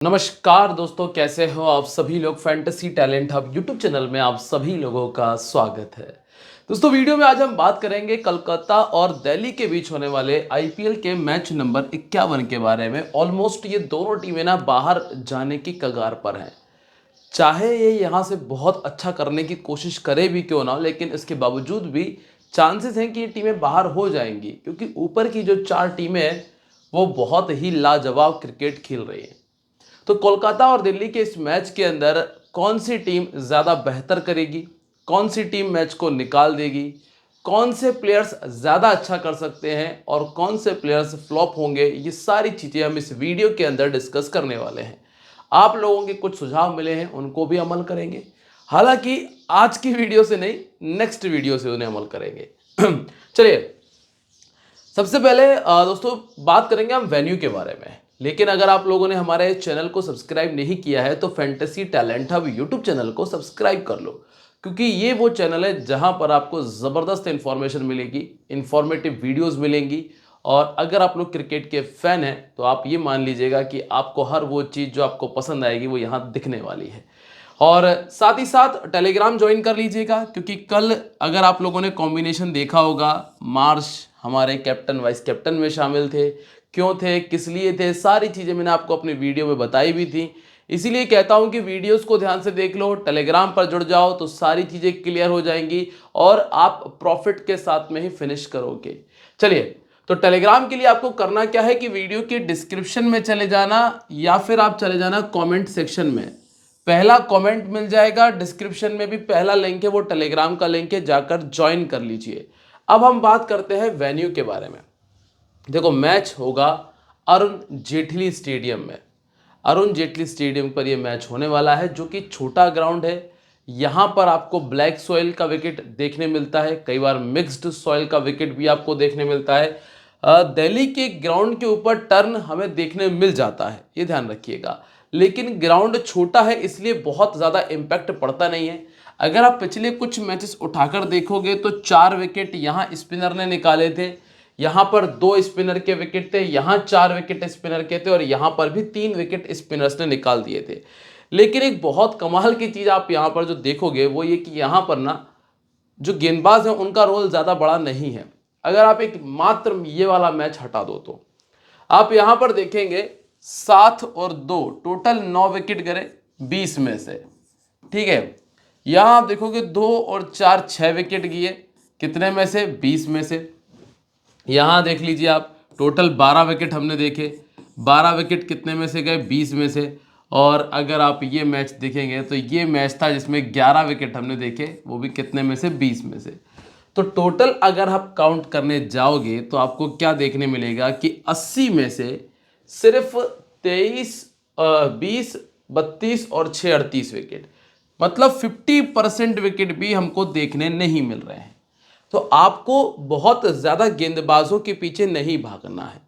नमस्कार दोस्तों, कैसे हो आप सभी लोग। Fantasy talent hub YouTube channel में आप सभी लोगों का स्वागत है। दोस्तों, वीडियो में आज हम बात करेंगे कोलकाता और दिल्ली के बीच होने वाले आईपीएल के मैच नंबर 51 के बारे में। ऑलमोस्ट ये दोनों टीमें ना बाहर जाने की कगार पर हैं। चाहे ये यहाँ से बहुत अच्छा करने की कोशिश करे भी क्यों ना हो, लेकिन इसके बावजूद भी चांसेस हैं कि ये टीमें बाहर हो जाएंगी, क्योंकि ऊपर की जो चार टीमें हैं वो बहुत ही लाजवाब क्रिकेट खेल रही हैं। तो कोलकाता और दिल्ली के इस मैच के अंदर कौन सी टीम ज़्यादा बेहतर करेगी, कौन सी टीम मैच को निकाल देगी, कौन से प्लेयर्स ज़्यादा अच्छा कर सकते हैं और कौन से प्लेयर्स फ्लॉप होंगे, ये सारी चीज़ें हम इस वीडियो के अंदर डिस्कस करने वाले हैं। आप लोगों के कुछ सुझाव मिले हैं, उनको भी अमल करेंगे। हालांकि आज की वीडियो से नहीं, नेक्स्ट वीडियो से उन्हें अमल करेंगे। चलिए, सबसे पहले दोस्तों बात करेंगे हम वेन्यू के बारे में। लेकिन अगर आप लोगों ने हमारे चैनल को सब्सक्राइब नहीं किया है तो fantasy talent hub YouTube channel को सब्सक्राइब कर लो, क्योंकि ये वो चैनल है जहां पर आपको ज़बरदस्त इन्फॉर्मेशन मिलेगी, इन्फॉर्मेटिव वीडियोस मिलेंगी। और अगर आप लोग क्रिकेट के फ़ैन हैं तो आप ये मान लीजिएगा कि आपको हर वो चीज़ जो आपको पसंद आएगी वो यहाँ दिखने वाली है। और साथ ही साथ टेलीग्राम ज्वाइन कर लीजिएगा, क्योंकि कल अगर आप लोगों ने कॉम्बिनेशन देखा होगा, मार्श हमारे कैप्टन वाइस कैप्टन में शामिल थे। क्यों थे, किस लिए थे, सारी चीज़ें मैंने आपको अपनी वीडियो में बताई भी थी। इसीलिए कहता हूं कि वीडियोस को ध्यान से देख लो, टेलीग्राम पर जुड़ जाओ तो सारी चीज़ें क्लियर हो जाएंगी और आप प्रॉफिट के साथ में ही फिनिश करोगे। चलिए, तो टेलीग्राम के लिए आपको करना क्या है कि वीडियो के डिस्क्रिप्शन में चले जाना या फिर आप चले जाना कमेंट सेक्शन में। पहला कमेंट मिल जाएगा, डिस्क्रिप्शन में भी पहला लिंक है, वो टेलीग्राम का लिंक है, जाकर ज्वाइन कर लीजिए। अब हम बात करते हैं वेन्यू के बारे में। देखो, मैच होगा अरुण जेटली स्टेडियम में। अरुण जेटली स्टेडियम पर यह मैच होने वाला है, जो कि छोटा ग्राउंड है। यहाँ पर आपको ब्लैक सॉइल का विकेट देखने मिलता है, कई बार मिक्स्ड सॉइल का विकेट भी आपको देखने मिलता है। दिल्ली के ग्राउंड के ऊपर टर्न हमें देखने मिल जाता है, ये ध्यान रखिएगा। लेकिन ग्राउंड छोटा है इसलिए बहुत ज़्यादा इम्पैक्ट पड़ता नहीं है। अगर आप पिछले कुछ मैचेस उठाकर देखोगे तो 4 विकेट यहाँ स्पिनर ने निकाले थे, यहाँ पर 2 स्पिनर के विकेट थे, यहाँ 4 विकेट स्पिनर के थे और यहाँ पर भी 3 विकेट स्पिनर्स ने निकाल दिए थे। लेकिन एक बहुत कमाल की चीज़ आप यहाँ पर जो देखोगे वो ये कि यहाँ पर ना जो गेंदबाज हैं उनका रोल ज़्यादा बड़ा नहीं है। अगर आप एक मात्र ये वाला मैच हटा दो तो आप यहाँ पर देखेंगे 7 और 2 टोटल 9 विकेट गिरे 20 में से। ठीक है, यहाँ आप देखोगे 2 और 4 6 विकेट गिरे, कितने में से, 20 में से। यहाँ देख लीजिए आप, टोटल 12 विकेट हमने देखे, 12 विकेट कितने में से गए, 20 में से। और अगर आप ये मैच देखेंगे तो ये मैच था जिसमें 11 विकेट हमने देखे, वो भी कितने में से, 20 में से। तो टोटल अगर आप काउंट करने जाओगे तो आपको क्या देखने मिलेगा कि 80 में से सिर्फ 23, 20, 32 और 6 38 विकेट, मतलब 50% विकेट भी हमको देखने नहीं मिल रहे हैं। तो आपको बहुत ज़्यादा गेंदबाजों के पीछे नहीं भागना है।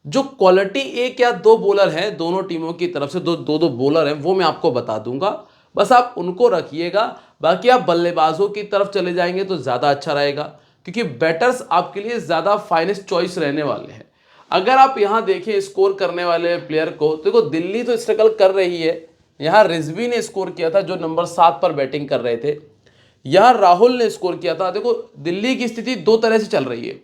जो क्वालिटी 1 या 2 बॉलर हैं दोनों टीमों की तरफ से, दो बॉलर हैं, वो मैं आपको बता दूंगा, बस आप उनको रखिएगा। बाकी आप बल्लेबाजों की तरफ चले जाएंगे तो ज़्यादा अच्छा रहेगा, क्योंकि बैटर्स आपके लिए ज़्यादा फाइनेस्ट चॉइस रहने वाले हैं। अगर आप यहाँ देखें स्कोर करने वाले प्लेयर को, तो देखो दिल्ली तो स्ट्रगल कर रही है। यहाँ रिजवी ने स्कोर किया था जो नंबर 7 पर बैटिंग कर रहे थे, यहाँ राहुल ने स्कोर किया था। देखो, दिल्ली की स्थिति दो तरह से चल रही है,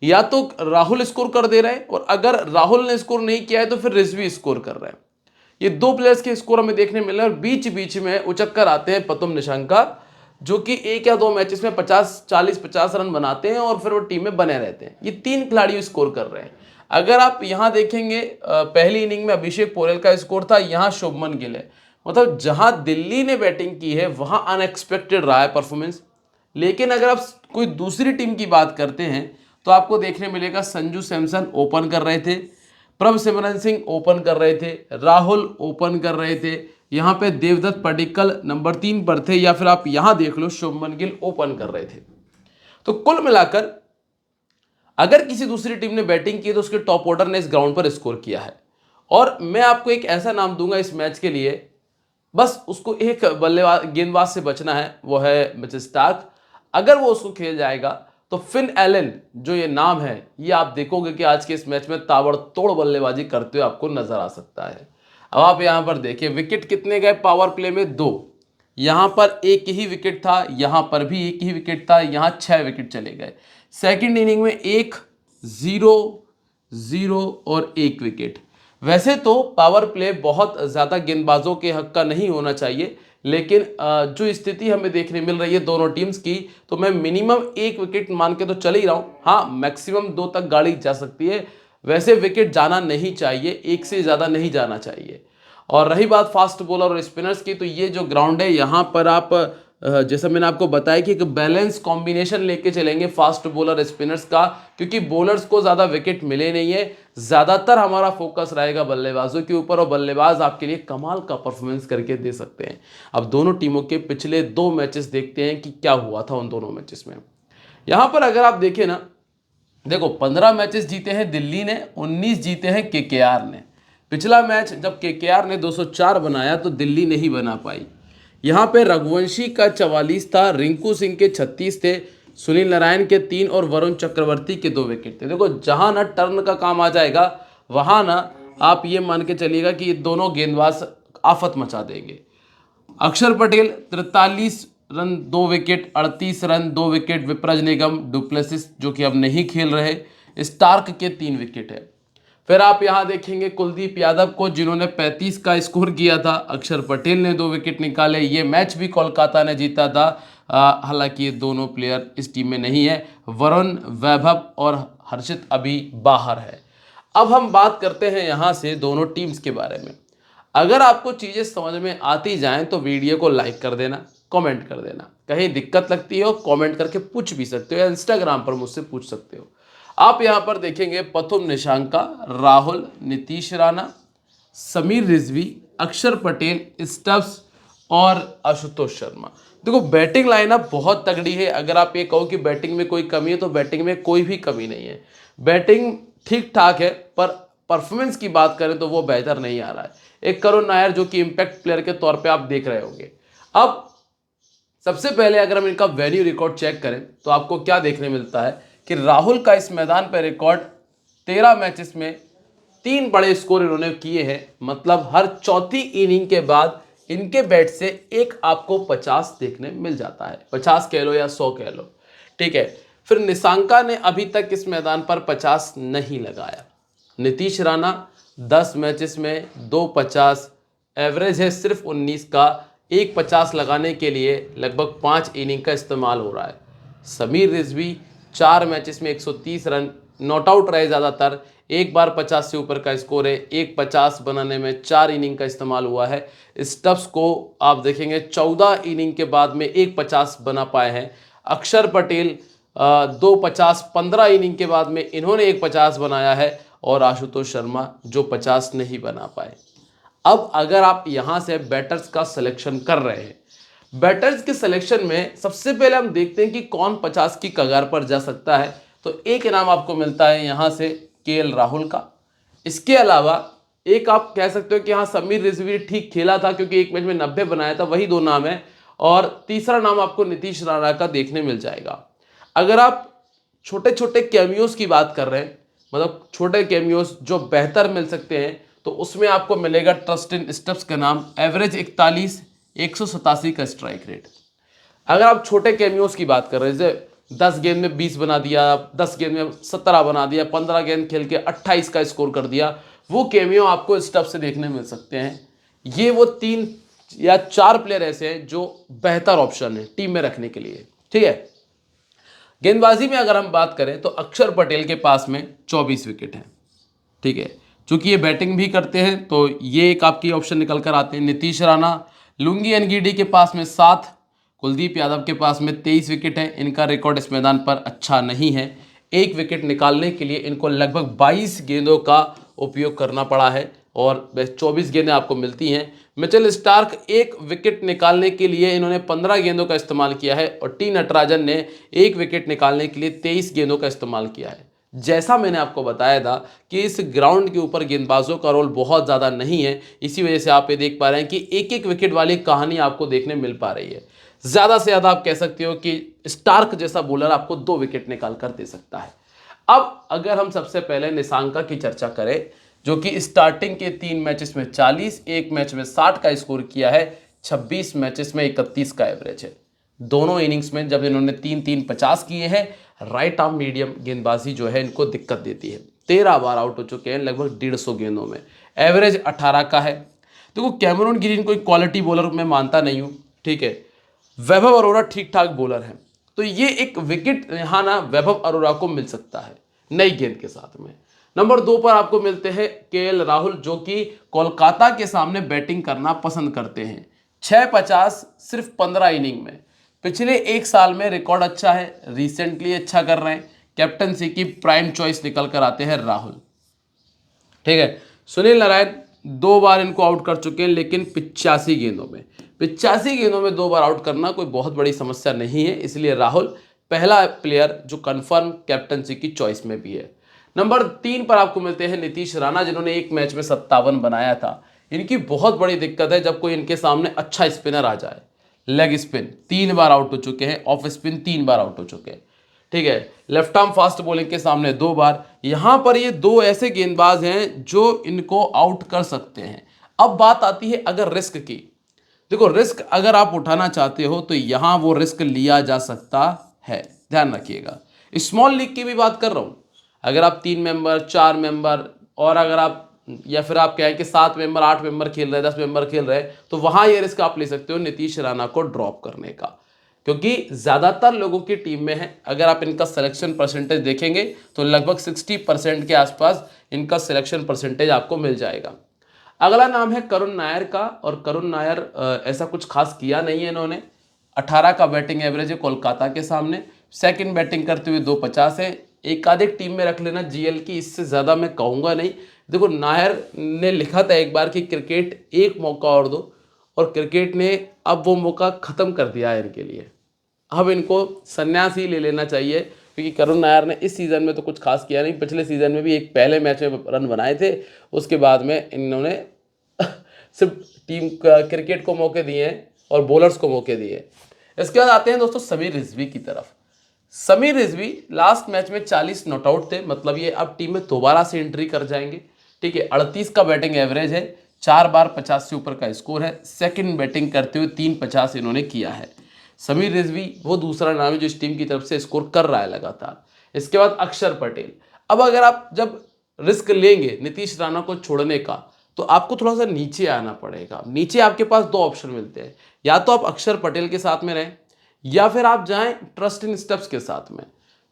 या तो राहुल स्कोर कर दे रहे हैं और अगर राहुल ने स्कोर नहीं किया है तो फिर रिजवी स्कोर कर रहे हैं। ये 2 प्लेयर्स के स्कोर हमें देखने मिल रहे हैं और बीच बीच में उचक कर आते हैं पतुम निशंका, जो कि 1 या 2 मैचेस में 40-50 रन बनाते हैं और फिर वो टीम में बने रहते हैं। ये 3 खिलाड़ी स्कोर कर रहे हैं। अगर आप यहाँ देखेंगे, पहली इनिंग में अभिषेक पोरेल का स्कोर था, यहाँ शुभमन गिल है। मतलब जहां दिल्ली ने बैटिंग की है वहां अनएक्सपेक्टेड रहा है परफॉर्मेंस। लेकिन अगर आप कोई दूसरी टीम की बात करते हैं तो आपको देखने मिलेगा संजू सैमसन ओपन कर रहे थे, प्रभ सिमरन सिंह ओपन कर रहे थे, राहुल ओपन कर रहे थे, यहाँ पे देवदत्त पडिक्कल नंबर 3 पर थे, या फिर आप यहाँ देख लो शुभमन गिल ओपन कर रहे थे। तो कुल मिलाकर अगर किसी दूसरी टीम ने बैटिंग की तो उसके टॉप ऑर्डर ने इस ग्राउंड पर स्कोर किया है। और मैं आपको एक ऐसा नाम दूंगा इस मैच के लिए, बस उसको एक बल्लेबाज गेंदबाज से बचना है, वो है मिचेल स्टार्क। अगर वो उसको खेल जाएगा तो फिन एलन जो ये नाम है, ये आप देखोगे कि आज के इस मैच में ताबड़तोड़ बल्लेबाजी करते हुए आपको नजर आ सकता है। अब आप यहाँ पर देखिए विकेट कितने गए पावर प्ले में, 2। यहाँ पर एक ही विकेट था, यहाँ पर भी एक ही विकेट था, यहाँ 6 विकेट चले गए। सेकंड इनिंग में 1, 0, 0 और 1 विकेट। वैसे तो पावर प्ले बहुत ज़्यादा गेंदबाजों के हक का नहीं होना चाहिए, लेकिन जो स्थिति हमें देखने मिल रही है दोनों टीम्स की, तो मैं मिनिमम 1 विकेट मान के तो चल ही रहा हूँ। हाँ, मैक्सिमम 2 तक गाड़ी जा सकती है। वैसे विकेट जाना नहीं चाहिए, 1 से ज़्यादा नहीं जाना चाहिए। और रही बात फास्ट बॉलर और स्पिनर्स की, तो ये जो ग्राउंड है यहाँ पर आप जैसा मैंने आपको बताया कि एक बैलेंस कॉम्बिनेशन लेके चलेंगे फास्ट बॉलर स्पिनर्स का, क्योंकि बॉलर्स को ज़्यादा विकेट मिले नहीं है। ज़्यादातर हमारा फोकस रहेगा बल्लेबाजों के ऊपर, और बल्लेबाज आपके लिए कमाल का परफॉर्मेंस करके दे सकते हैं। अब दोनों टीमों के पिछले 2 मैचेस देखते हैं कि क्या हुआ था उन दोनों मैचेस में। यहाँ पर अगर आप देखें ना, देखो 15 मैचेस जीते हैं दिल्ली ने, 19 जीते हैं केकेआर ने। पिछला मैच जब केकेआर ने 204 बनाया तो दिल्ली नहीं बना पाई। यहाँ पे रघुवंशी का 44 था, रिंकू सिंह के 36 थे, सुनील नारायण के 3 और वरुण चक्रवर्ती के 2 विकेट थे। देखो जहाँ ना टर्न का काम आ जाएगा, वहाँ ना आप ये मान के चलिएगा कि ये दोनों गेंदबाज आफत मचा देंगे। Akshar Patel 43 run 2 wicket, 38 run 2 wicket, Vipraj Nigam, du Plessis जो कि अब नहीं खेल रहे, स्टार्क के 3 विकेट है। फिर आप यहाँ देखेंगे कुलदीप यादव को, जिन्होंने 35 का स्कोर किया था। अक्षर पटेल ने 2 विकेट निकाले। ये मैच भी कोलकाता ने जीता था, हालांकि ये दोनों प्लेयर इस टीम में नहीं है। वरुण, वैभव और हर्षित अभी बाहर है। अब हम बात करते हैं यहाँ से दोनों टीम्स के बारे में। अगर आपको चीज़ें समझ में आती जाएं तो वीडियो को लाइक कर देना, कमेंट कर देना। कहीं दिक्कत लगती हो कमेंट करके पूछ भी सकते हो, या इंस्टाग्राम पर मुझसे पूछ सकते हो। आप यहाँ पर देखेंगे प्रथुम निशंका, राहुल, नीतीश राणा, समीर रिजवी, अक्षर पटेल, स्टब्स और आशुतोष शर्मा। देखो बैटिंग लाइनअप बहुत तगड़ी है। अगर आप ये कहो कि बैटिंग में कोई कमी है, तो बैटिंग में कोई भी कमी नहीं है। बैटिंग ठीक ठाक है, पर परफॉर्मेंस की बात करें तो वो बेहतर नहीं आ रहा है। एक करुण नायर जो कि इम्पैक्ट प्लेयर के तौर पे आप देख रहे होंगे। अब सबसे पहले अगर हम इनका वेन्यू रिकॉर्ड चेक करें तो आपको क्या देखने मिलता है कि राहुल का इस मैदान पर रिकॉर्ड 13 मैचेस में 3 बड़े स्कोर इन्होंने किए हैं। मतलब हर चौथी इनिंग के बाद इनके बैट से एक आपको 50 देखने मिल जाता है। 50 कह लो या 100 कह लो, ठीक है। फिर निशंका ने अभी तक इस मैदान पर 50 नहीं लगाया। नीतीश राणा 10 मैचेस में 2 50, एवरेज है सिर्फ 19 का। एक 50 लगाने के लिए लगभग 5 इनिंग का इस्तेमाल हो रहा है। समीर रिजवी 4 मैचेस में 130 रन, नॉट आउट रहे ज़्यादातर। एक बार 50 से ऊपर का स्कोर है। एक 50 बनाने में 4 इनिंग का इस्तेमाल हुआ है। स्टब्स को आप देखेंगे 14 इनिंग के बाद में एक 50 बना पाए हैं। अक्षर पटेल 2 50 15 इनिंग के बाद में इन्होंने एक 50 बनाया है। और आशुतोष शर्मा जो 50 नहीं बना पाए। अब अगर आप यहाँ से बैटर्स का सिलेक्शन कर रहे हैं, बैटर्स के सिलेक्शन में सबसे पहले हम देखते हैं कि कौन 50 की कगार पर जा सकता है। तो एक इनाम आपको मिलता है यहाँ से केएल राहुल का। इसके अलावा एक आप कह सकते हो कि हाँ समीर रिजवी ठीक खेला था, क्योंकि एक मैच में 90 बनाया था, वही 2 नाम है। और तीसरा नाम आपको नीतीश राणा का देखने मिल जाएगा। अगर आप छोटे छोटे कैमियोज की बात कर रहे हैं, मतलब छोटे कैमियोज जो बेहतर मिल सकते हैं, तो उसमें आपको मिलेगा ट्रस्टिन स्टब्स का नाम। एवरेज 41, 187 का स्ट्राइक रेट। अगर आप छोटे कैमियोज की बात कर रहे हैं, जैसे 10 गेंद में 20 बना दिया, 10 गेंद में 17 बना दिया, 15 गेंद खेल के 28 का स्कोर कर दिया, वो कैमियो आपको स्टब्स से देखने मिल सकते हैं। ये वो 3 या 4 प्लेयर ऐसे हैं जो बेहतर ऑप्शन है टीम में रखने के लिए, ठीक है। गेंदबाजी में अगर हम बात करें तो अक्षर पटेल के पास में 24 विकेट हैं, ठीक है। चूंकि ये बैटिंग भी करते हैं तो ये एक आपकी ऑप्शन निकल कर आते हैं। नीतीश राणा, लुंगी एनगीडी के पास में 7, कुलदीप यादव के पास में 23 विकेट है। इनका रिकॉर्ड इस मैदान पर अच्छा नहीं है। एक विकेट निकालने के लिए इनको लगभग 22 गेंदों का उपयोग करना पड़ा है और 24 गेंदें आपको मिलती हैं। मिचेल स्टार्क एक विकेट निकालने के लिए इन्होंने 15 गेंदों का इस्तेमाल किया है और टी नटराजन ने एक विकेट निकालने के लिए 23 गेंदों का इस्तेमाल किया है। जैसा मैंने आपको बताया था कि इस ग्राउंड के ऊपर गेंदबाजों का रोल बहुत ज़्यादा नहीं है, इसी वजह से आप ये देख पा रहे हैं कि एक एक विकेट वाली कहानी आपको देखने मिल पा रही है। ज़्यादा से ज़्यादा आप कह सकते हो कि स्टार्क जैसा बॉलर आपको 2 विकेट निकाल कर दे सकता है। अब अगर हम सबसे पहले निशंका की चर्चा करें जो कि स्टार्टिंग के 3 मैचेस में 40, एक मैच में 60 का स्कोर किया है, 26 मैचेस में 31 का एवरेज है। दोनों इनिंग्स में जब इन्होंने 3-3 50 किए हैं, राइट आर्म मीडियम गेंदबाजी जो है इनको दिक्कत देती है। 13 बार आउट हो चुके हैं लगभग 150 गेंदों में, एवरेज 18 का है। देखो कैमरून ग्रीन कोई क्वालिटी बॉलर मैं मानता नहीं हूँ, ठीक है। वैभव अरोड़ा ठीक ठाक बॉलर हैं, तो ये एक विकेट यहाँ ना वैभव अरोड़ा को मिल सकता है नई गेंद के साथ में। नंबर 2 पर आपको मिलते हैं केएल राहुल, जो कि कोलकाता के सामने बैटिंग करना पसंद करते हैं। 6-50 सिर्फ 15 इनिंग में, पिछले 1 साल में रिकॉर्ड अच्छा है, रिसेंटली अच्छा कर रहे हैं। कैप्टनसी की प्राइम चॉइस निकल कर आते हैं राहुल, ठीक है। सुनील नारायण 2 बार इनको आउट कर चुके हैं, लेकिन 85 गेंदों में, 85 गेंदों में 2 बार आउट करना कोई बहुत बड़ी समस्या नहीं है, इसलिए राहुल पहला प्लेयर जो कंफर्म कैप्टनसी की चॉइस में भी है। नंबर 3 पर आपको मिलते हैं नीतीश राणा, जिन्होंने एक मैच में 57 बनाया था। इनकी बहुत बड़ी दिक्कत है जब कोई इनके सामने अच्छा स्पिनर आ जाए। लेग स्पिन 3 बार आउट हो चुके हैं, ऑफ स्पिन 3 बार आउट हो चुके हैं, ठीक है। लेफ्ट आर्म फास्ट बॉलिंग के सामने 2 बार। यहां पर ये 2 ऐसे गेंदबाज हैं जो इनको आउट कर सकते हैं। अब बात आती है अगर रिस्क की, देखो रिस्क अगर आप उठाना चाहते हो तो यहां वो रिस्क लिया जा सकता है, ध्यान रखिएगा। स्मॉल लीग की भी बात कर रहा हूं, अगर आप 3 मेंबर 4 मेंबर और अगर आप या फिर आप कहें कि 7 मेंबर 8 मेंबर खेल रहे हैं 10 मेंबर खेल रहे हैं, तो वहां ये रिस्क आप ले सकते हो नीतीश राणा को ड्रॉप करने का, क्योंकि ज़्यादातर लोगों की टीम में है। अगर आप इनका सिलेक्शन परसेंटेज देखेंगे तो लगभग 60% के आसपास इनका सिलेक्शन परसेंटेज आपको मिल जाएगा। अगला नाम है करुण नायर का, और करुण नायर ऐसा कुछ खास किया नहीं है इन्होंने। 18 का बैटिंग एवरेज है कोलकाता के सामने, सेकंड बैटिंग करते हुए 250 है। एक आधे टीम में रख लेना जीएल की, इससे ज़्यादा मैं कहूँगा नहीं। देखो नायर ने लिखा था एक बार कि क्रिकेट एक मौका और दो, और क्रिकेट ने अब वो मौका ख़त्म कर दिया है इनके लिए। अब इनको संन्यास ही ले लेना चाहिए, क्योंकि करुण नायर ने इस सीज़न में तो कुछ खास किया नहीं। पिछले सीज़न में भी एक पहले मैच में रन बनाए थे, उसके बाद में इन्होंने सिर्फ टीम क्रिकेट को मौके दिए हैं और बॉलर्स को मौके दिए। इसके बाद आते हैं दोस्तों समीर रिजवी की तरफ। समीर रिजवी लास्ट मैच में 40 नॉट आउट थे, मतलब ये अब टीम में दोबारा से एंट्री कर जाएंगे, ठीक है। 38 का बैटिंग एवरेज है, 4 बार 50 से ऊपर का स्कोर है। सेकंड बैटिंग करते हुए 350 इन्होंने किया है। समीर रिजवी वो दूसरा नाम है जो इस टीम की तरफ से स्कोर कर रहा है लगातार। इसके बाद अक्षर पटेल। अब अगर आप जब रिस्क लेंगे नीतीश राणा को छोड़ने का, तो आपको थोड़ा सा नीचे आना पड़ेगा। नीचे आपके पास 2 ऑप्शन मिलते हैं, या तो आप अक्षर पटेल के साथ में रहें, या फिर आप जाएं ट्रस्ट इन स्टेप्स के साथ में।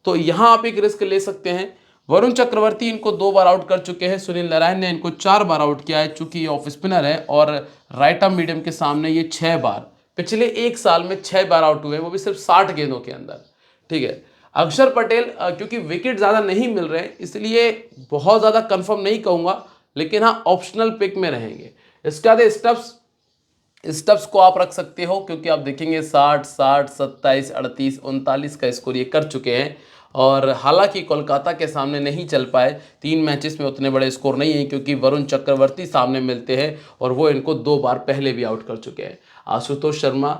तो यहां आप एक रिस्क ले सकते हैं। वरुण चक्रवर्ती इनको 2 बार आउट कर चुके हैं, सुनील नारायण ने इनको 4 बार आउट किया है, चूंकि ये ऑफ स्पिनर है, और राइट आर्म मीडियम के सामने ये 6 बार, पिछले 1 साल में 6 बार आउट हुए हैं, वो भी सिर्फ 60 गेंदों के अंदर, ठीक है। अक्षर पटेल क्योंकि विकेट ज़्यादा नहीं मिल रहे हैं, इसलिए बहुत ज़्यादा कंफर्म नहीं कहूँगा, लेकिन हाँ ऑप्शनल पिक में रहेंगे। इसके बाद स्टब्स को आप रख सकते हो, क्योंकि आप देखेंगे 60, 27, 38, 39 का स्कोर ये कर चुके हैं। और हालांकि कोलकाता के सामने नहीं चल पाए, 3 मैचेस में उतने बड़े स्कोर नहीं है, क्योंकि वरुण चक्रवर्ती सामने मिलते हैं और वो इनको 2 बार पहले भी आउट कर चुके हैं। आशुतोष शर्मा,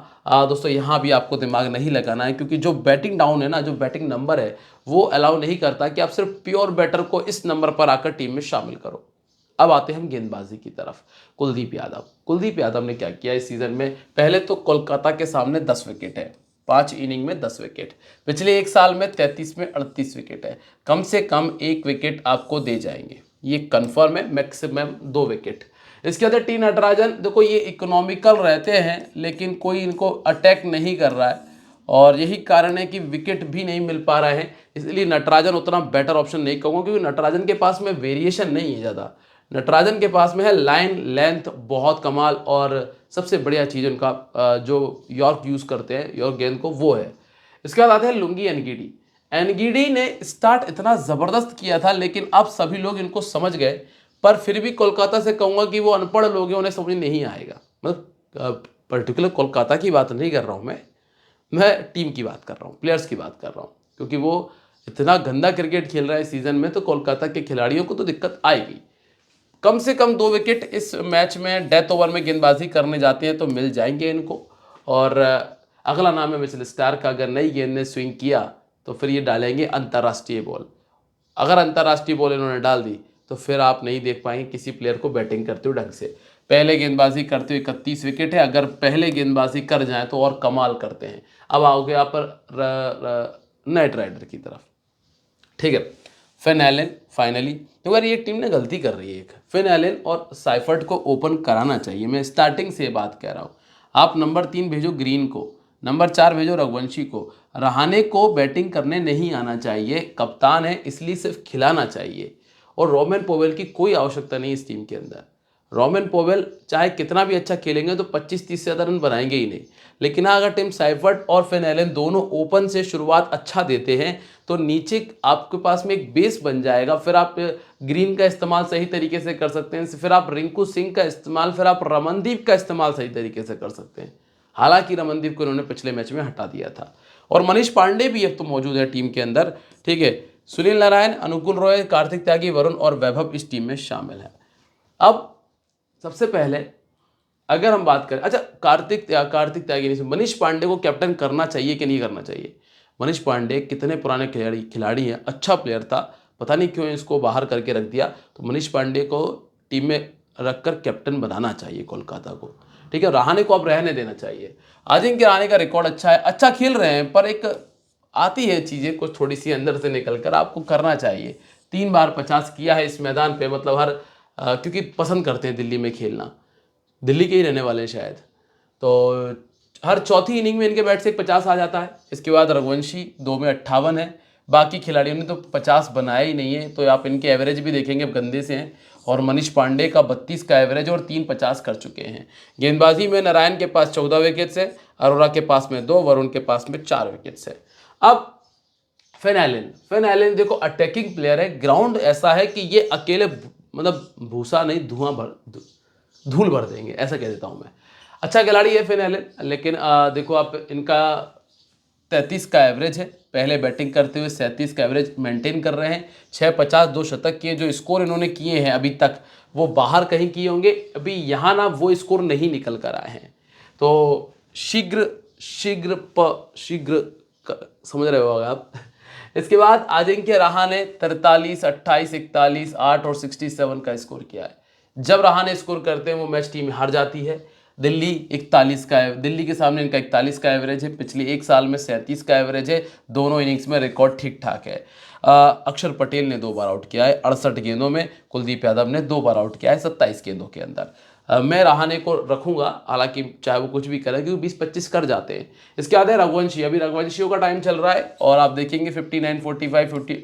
दोस्तों यहाँ भी आपको दिमाग नहीं लगाना है, क्योंकि जो बैटिंग डाउन है ना, जो बैटिंग नंबर है, वो अलाउ नहीं करता कि आप सिर्फ प्योर बैटर को इस नंबर पर आकर टीम में शामिल करो। अब आते हैं हम गेंदबाजी की तरफ। कुलदीप यादव ने क्या किया इस सीजन में? पहले तो कोलकाता के सामने 10 विकेट है, 5 इनिंग में 10 विकेट। पिछले 1 साल में 33 में 38 विकेट है। कम से कम 1 विकेट आपको दे जाएंगे, ये कंफर्म है। Maximum 2 wicket. इसके बाद टी नटराजन, देखो ये इकोनॉमिकल रहते हैं, लेकिन कोई इनको अटैक नहीं कर रहा है, और यही कारण है कि विकेट भी नहीं मिल पा रहे हैं। इसलिए नटराजन उतना बेटर ऑप्शन नहीं कहूँगा, क्योंकि नटराजन के पास में वेरिएशन नहीं है ज़्यादा। नटराजन के पास में है लाइन लेंथ बहुत कमाल, और सबसे बढ़िया चीज़ उनका जो यॉर्क यूज़ करते हैं यॉर्क गेंद को, वो है। इसके बाद आते हैं लुंगी एनगीडी। एनगीडी ने स्टार्ट इतना ज़बरदस्त किया था, लेकिन अब सभी लोग इनको समझ गए, पर फिर भी कोलकाता से कहूँगा कि वो अनपढ़ लोग हैं, उन्हें समझ नहीं आएगा। मतलब पर्टिकुलर कोलकाता की बात नहीं कर रहा हूँ मैं टीम की बात कर रहा हूँ, प्लेयर्स की बात कर रहा हूँ, क्योंकि वो इतना गंदा क्रिकेट खेल रहा है सीज़न में, तो कोलकाता के खिलाड़ियों को तो दिक्कत आएगी। कम से कम 2 विकेट इस मैच में डेथ ओवर में गेंदबाजी करने जाते हैं तो मिल जाएंगे इनको। और अगला नाम है मिचेल स्टार्क का। अगर नई गेंद ने स्विंग किया तो फिर ये डालेंगे अंतर्राष्ट्रीय बॉल। अगर अंतर्राष्ट्रीय बॉल इन्होंने डाल दी तो फिर आप नहीं देख पाएंगे किसी प्लेयर को बैटिंग करते हुए ढंग से। पहले गेंदबाजी करते हुए 31 विकेट है, अगर पहले गेंदबाजी कर जाए तो और कमाल करते हैं। अब आओगे आप पर नाइट राइडर की तरफ, ठीक है। फिन एलन फाइनली, तो यार ये टीम ने गलती कर रही है एक, फिन एलन और साइफर्ट को ओपन कराना चाहिए। मैं स्टार्टिंग से ये बात कह रहा हूँ। आप नंबर 3 भेजो ग्रीन को, नंबर 4 भेजो रघुवंशी को। रहाणे को बैटिंग करने नहीं आना चाहिए, कप्तान है इसलिए सिर्फ खिलाना चाहिए। और रोमन पोवेल की कोई आवश्यकता नहीं इस टीम के अंदर। रोमन पोवेल चाहे कितना भी अच्छा खेलेंगे तो 25-30 से ज़्यादा रन बनाएंगे ही नहीं। लेकिन हाँ, अगर टिम साइफर्ट और फिन एलन दोनों ओपन से शुरुआत अच्छा देते हैं तो नीचे आपके पास में एक बेस बन जाएगा। फिर आप ग्रीन का इस्तेमाल सही तरीके से कर सकते हैं, फिर आप रिंकू सिंह का इस्तेमाल, फिर आप रमनदीप का इस्तेमाल सही तरीके से कर सकते हैं। हालांकि रमनदीप को उन्होंने पिछले मैच में हटा दिया था। और मनीष पांडे भी अब तो मौजूद है टीम के अंदर, ठीक है। सुनील नारायण, अनुकूल रॉय, कार्तिक त्यागी, वरुण और वैभव इस टीम में शामिल है। अब सबसे पहले अगर हम बात करें, अच्छा कार्तिक त्यागी नहीं, मनीष पांडे को कैप्टन करना चाहिए कि नहीं करना चाहिए। मनीष पांडे कितने पुराने खिलाड़ी हैं, अच्छा प्लेयर था, पता नहीं क्यों इसको बाहर करके रख दिया। तो मनीष पांडे को टीम में रखकर कैप्टन बनाना चाहिए कोलकाता को, ठीक है। रहाणे को अब रहने देना चाहिए। अजिंक्य रहाणे का रिकॉर्ड अच्छा है, अच्छा खेल रहे हैं, पर एक आती है चीज़ें कुछ थोड़ी सी अंदर से निकल कर, आपको करना चाहिए। 3 बार 50 किया है इस मैदान पे, मतलब हर क्योंकि पसंद करते हैं दिल्ली में खेलना, दिल्ली के ही रहने वाले हैं शायद, तो हर चौथी इनिंग में इनके बैट से 50 आ जाता है। इसके बाद रघुवंशी 2 में 58 है, बाकी खिलाड़ियों ने तो 50 बनाया ही नहीं है। तो आप इनके एवरेज भी देखेंगे गंदे से हैं। और मनीष पांडे का 32 का एवरेज और 3 50 कर चुके हैं। गेंदबाजी में नारायण के पास 14 विकेट्स है, अरोरा के पास में 2, वरुण के पास में 4 विकेट्स है। अब फिन एलन देखो अटैकिंग प्लेयर है, ग्राउंड ऐसा है कि ये अकेले मतलब भूसा नहीं धूल भर देंगे, ऐसा कह देता हूं मैं। अच्छा खिलाड़ी है फिन एलन, लेकिन देखो आप इनका 33 का एवरेज है, पहले बैटिंग करते हुए 37 का एवरेज मेंटेन कर रहे हैं। 6 50 2 शतक किए, जो स्कोर इन्होंने किए हैं अभी तक वो बाहर कहीं किए होंगे, अभी यहाँ ना वो स्कोर नहीं निकल कर आए हैं। तो शीघ्र समझ रहे हो आप। इसके बाद अजिंक्य रहाणे 43 28 41 8 और 67 का स्कोर किया है। जब रहाणे स्कोर करते हैं वो मैच टीम हार जाती है। दिल्ली 41 का है, दिल्ली के सामने इनका 41 का एवरेज है, पिछले एक साल में 37 का एवरेज है, दोनों इनिंग्स में रिकॉर्ड ठीक ठाक है। अक्षर पटेल ने 2 बार आउट किया है 68 गेंदों में, कुलदीप यादव ने 2 बार आउट किया है 27 गेंदों के अंदर। मैं रहाणे को रखूंगा, हालांकि चाहे वो कुछ भी करे, क्योंकि 20-25 कर जाते हैं। इसके बाद है रघुवंशी, अभी रघुवंशियों का टाइम चल रहा है और आप देखेंगे 59 45 50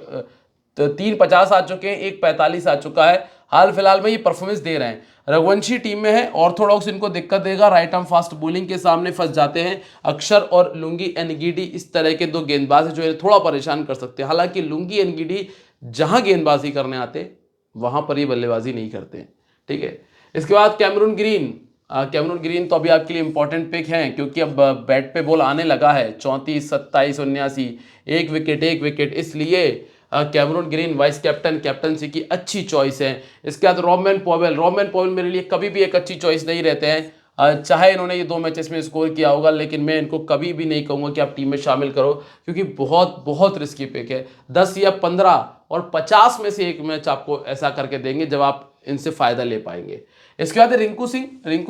तो 3 50 आ चुके हैं, 1 45 आ चुका है। हाल फिलहाल में ये परफॉर्मेंस दे रहे हैं। रघुवंशी टीम में है, ऑर्थोडॉक्स इनको दिक्कत देगा, राइट आर्म फास्ट बॉलिंग के सामने फंस जाते हैं। अक्षर और लुंगी एनगिडी इस तरह के 2 गेंदबाज हैं जो ये थोड़ा परेशान कर सकते हैं। हालांकि लुंगी एनगिडी जहां गेंदबाजी करने आते वहां पर ये बल्लेबाजी नहीं करते, ठीक है। इसके बाद कैमरून ग्रीन तो अभी आपके लिए इंपॉर्टेंट पिक है, क्योंकि अब बैट पे बॉल आने लगा है। 34 27 79 1 विकेट, इसलिए कैमरून ग्रीन वाइस कैप्टनसी की अच्छी चॉइस है। इसके बाद रोमन पोवेल मेरे लिए कभी भी एक अच्छी चॉइस नहीं रहते हैं। चाहे इन्होंने ये 2 मैचेस में स्कोर किया होगा, लेकिन मैं इनको कभी भी नहीं कहूँगा कि आप टीम में शामिल करो, क्योंकि बहुत बहुत रिस्की पिक है। 10 या 15 और 50 में से एक मैच आपको ऐसा करके देंगे जब आप इनसे फ़ायदा ले पाएंगे। इसके बाद रिंकू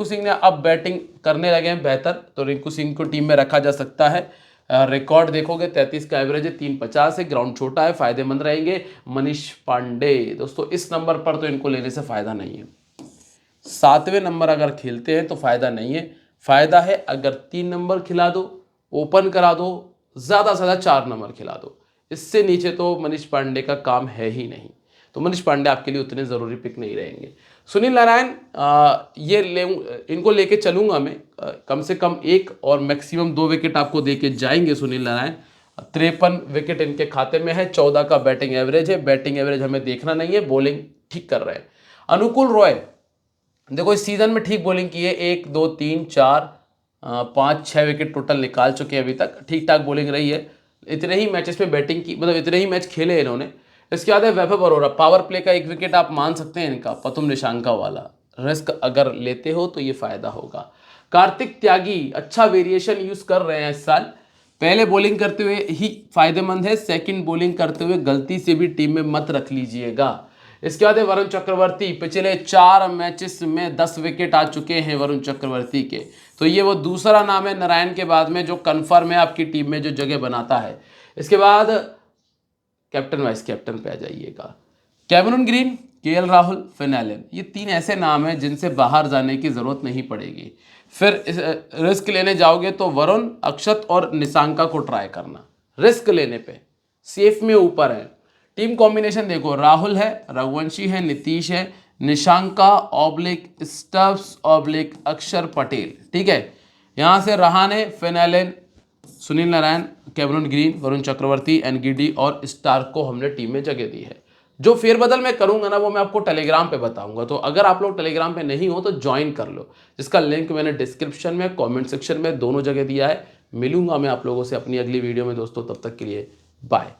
सिंह ने अब बैटिंग करने लगे हैं बेहतर, तो रिंकू सिंह को टीम में रखा जा सकता है। रिकॉर्ड देखोगे 33 का एवरेज है, 3 50 है, ग्राउंड छोटा है, फायदेमंद रहेंगे। मनीष पांडे दोस्तों इस नंबर पर तो इनको लेने से फायदा नहीं है। 7वें नंबर अगर खेलते हैं तो फायदा नहीं है। फायदा है अगर 3 नंबर खिला दो, ओपन करा दो, ज़्यादा से ज़्यादा 4 नंबर खिला दो, इससे नीचे तो मनीष पांडे का काम है ही नहीं। तो मनीष पांडे आपके लिए उतने ज़रूरी पिक नहीं रहेंगे। सुनील नारायण इनको लेके चलूंगा मैं, कम से कम 1 और मैक्सिमम 2 विकेट आपको देके जाएंगे सुनील नारायण। 53 विकेट इनके खाते में है, 14 का बैटिंग एवरेज है। बैटिंग एवरेज हमें देखना नहीं है, बॉलिंग ठीक कर रहे हैं। अनुकूल रॉय देखो इस सीजन में ठीक बॉलिंग की है, 1 2 3 4 5 6 विकेट टोटल निकाल चुके हैं अभी तक, ठीक ठाक बॉलिंग रही है। इतने ही मैचेस में बैटिंग की, मतलब इतने ही मैच खेले इन्होंने। इसके बाद है वैभव अरोरा, पावर प्ले का 1 विकेट आप मान सकते हैं इनका, पतुम निशांका वाला। रिस्क अगर लेते हो तो ये फायदा होगा। कार्तिक त्यागी अच्छा वेरिएशन यूज कर रहे हैं इस साल, पहले बॉलिंग करते हुए ही फायदेमंद है, सेकंड बॉलिंग करते हुए गलती से भी टीम में मत रख लीजिएगा। इसके बाद है वरुण चक्रवर्ती, पिछले 4 मैचेस में 10 विकेट आ चुके हैं वरुण चक्रवर्ती के। तो ये वो दूसरा नाम है नारायण के बाद में जो कन्फर्म है आपकी टीम में जो जगह बनाता है। इसके बाद कैप्टन वाइस कैप्टन पे आ जाइएगा, Cameron Green, KL Rahul, Finn Allen, ये 3 ऐसे नाम हैं जिनसे बाहर जाने की ज़रूरत नहीं पड़ेगी। फिर रिस्क लेने जाओगे तो वरुण, अक्षत और निशांका को ट्राई करना, रिस्क लेने पे सेफ में ऊपर है। टीम कॉम्बिनेशन देखो, राहुल है, रघुवंशी है, नीतीश है, निशांका ऑब्लिक स्टब्स ऑब्लिक अक्षर पटेल, ठीक है। यहाँ से Rahane, Finn Allen, Sunil Narine, Cameron Green, Varun Chakravarthy, Ngidi और स्टार्क को हमने टीम में जगह दी है। जो फेरबदल मैं करूंगा ना वो मैं आपको टेलीग्राम पे बताऊंगा, तो अगर आप लोग टेलीग्राम पे नहीं हो तो ज्वाइन कर लो, जिसका लिंक मैंने डिस्क्रिप्शन में, कमेंट सेक्शन में दोनों जगह दिया है। मिलूंगा मैं आप लोगों से अपनी अगली वीडियो में दोस्तों, तब तक के लिए बाय।